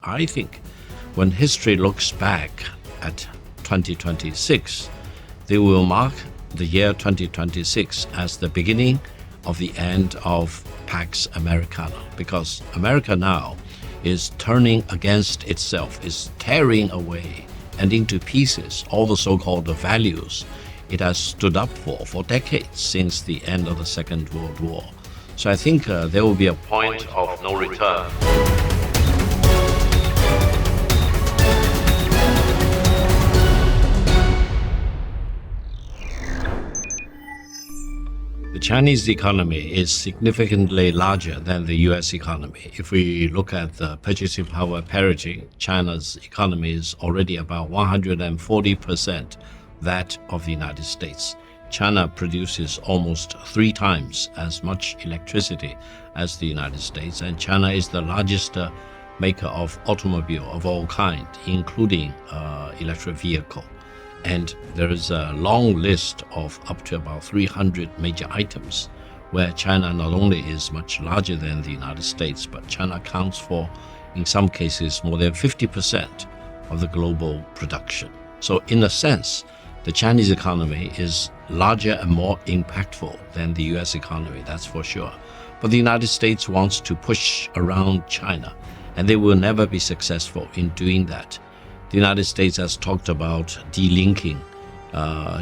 I think when history looks back at 2026, they will mark the year 2026 as the beginning of the end of Pax Americana, because America now is turning against itself, is tearing away and into pieces all the so-called values it has stood up for decades since the end of the Second World War. So I think there will be a point of no return. The Chinese economy is significantly larger than the US economy. If we look at the purchasing power parity, China's economy is already about 140% that of the United States. China produces almost 3 times as much electricity as the United States, and China is the largest maker of automobile of all kind, including electric vehicle. And there is a long list of up to about 300 major items where China not only is much larger than the United States, but China accounts for, in some cases, more than 50% of the global production. So in a sense, the Chinese economy is larger and more impactful than the US economy, that's for sure. But the United States wants to push around China, and they will never be successful in doing that. The United States has talked about delinking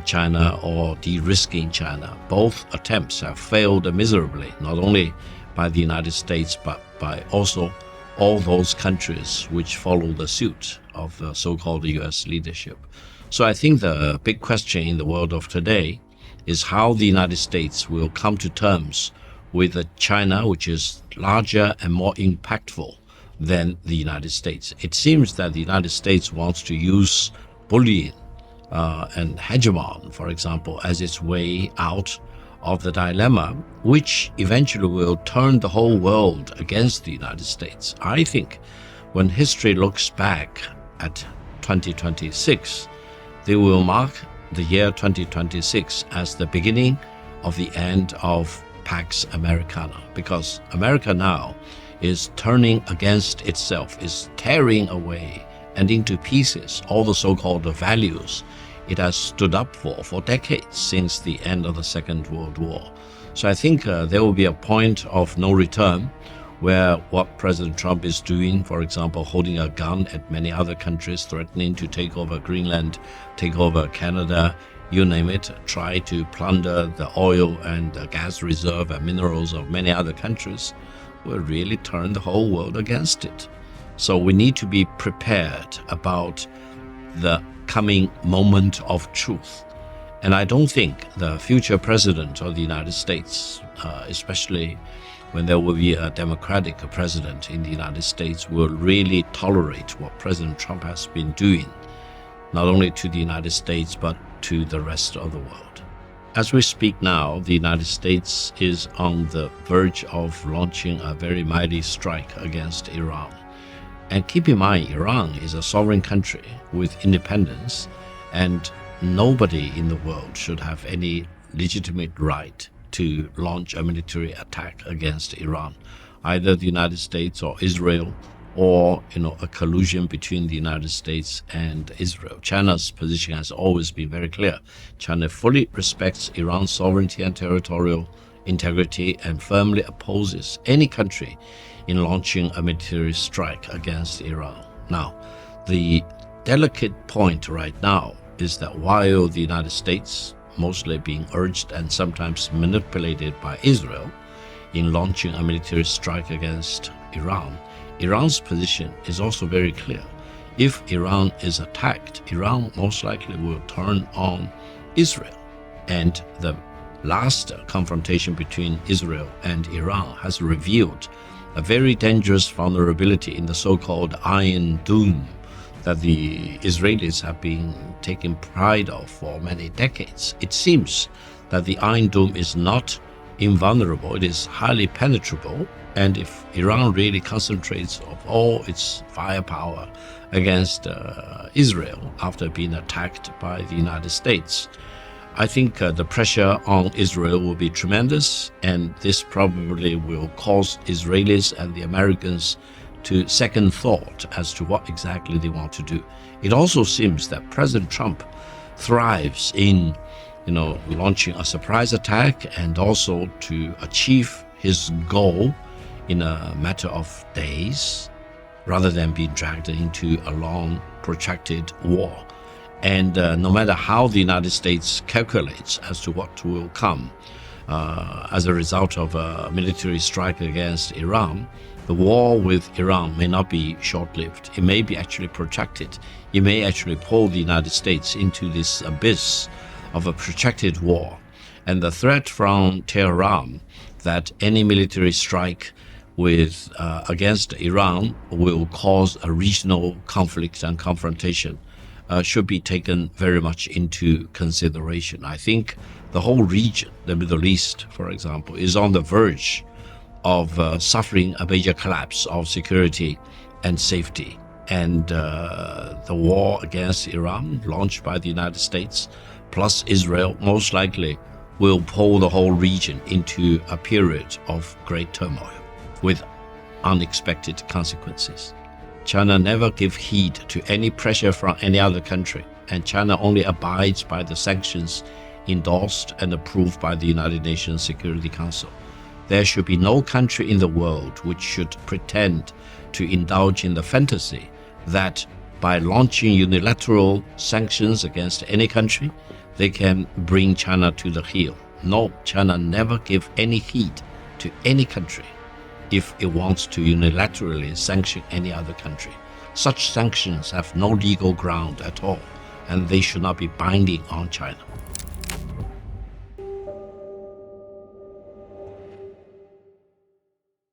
China or de-risking China. Both attempts have failed miserably, not only by the United States, but by also all those countries which follow the suit of the so-called US leadership. So I think the big question in the world of today is how the United States will come to terms with a China which is larger and more impactful than the United States. It seems that the United States wants to use bullying and hegemon, for example, as its way out of the dilemma, which eventually will turn the whole world against the United States. I think when history looks back at 2026, they will mark the year 2026 as the beginning of the end of Pax Americana, because America now is turning against itself, is tearing away and into pieces all the so-called values it has stood up for decades since the end of the Second World War. So I think there will be a point of no return where what President Trump is doing, for example, holding a gun at many other countries, threatening to take over Greenland, take over Canada, you name it, try to plunder the oil and gas reserve and minerals of many other countries, will really turn the whole world against it. So we need to be prepared about the coming moment of truth. And I don't think the future president of the United States, especially when there will be a Democratic president in the United States, will really tolerate what President Trump has been doing, not only to the United States, but to the rest of the world. As we speak now, the United States is on the verge of launching a very mighty strike against Iran. And keep in mind, Iran is a sovereign country with independence, and nobody in the world should have any legitimate right to launch a military attack against Iran, either the United States or Israel, or a collusion between the United States and Israel. China's position has always been very clear. China fully respects Iran's sovereignty and territorial integrity and firmly opposes any country in launching a military strike against Iran. Now, the delicate point right now is that while the United States, mostly being urged and sometimes manipulated by Israel in launching a military strike against Iran, Iran's position is also very clear. If Iran is attacked, Iran most likely will turn on Israel. And the last confrontation between Israel and Iran has revealed a very dangerous vulnerability in the so-called Iron Dome that the Israelis have been taking pride of for many decades. It seems that the Iron Dome is not invulnerable, it is highly penetrable, and if Iran really concentrates of all its firepower against Israel after being attacked by the United States, I think the pressure on Israel will be tremendous, and this probably will cause Israelis and the Americans to second thought as to what exactly they want to do. It also seems that President Trump thrives in, launching a surprise attack and also to achieve his goal in a matter of days rather than being dragged into a long, protracted war. And no matter how the United States calculates as to what will come as a result of a military strike against Iran, the war with Iran may not be short-lived. It may be actually protracted. It may actually pull the United States into this abyss of a protracted war. And the threat from Tehran that any military strike against Iran will cause a regional conflict and confrontation should be taken very much into consideration. I think the whole region, the Middle East, for example, is on the verge of suffering a major collapse of security and safety. And the war against Iran, launched by the United States, plus Israel, most likely will pull the whole region into a period of great turmoil with unexpected consequences. China never gives heed to any pressure from any other country, and China only abides by the sanctions endorsed and approved by the United Nations Security Council. There should be no country in the world which should pretend to indulge in the fantasy that by launching unilateral sanctions against any country, they can bring China to the heel. No, China never gives any heed to any country if it wants to unilaterally sanction any other country. Such sanctions have no legal ground at all, and they should not be binding on China.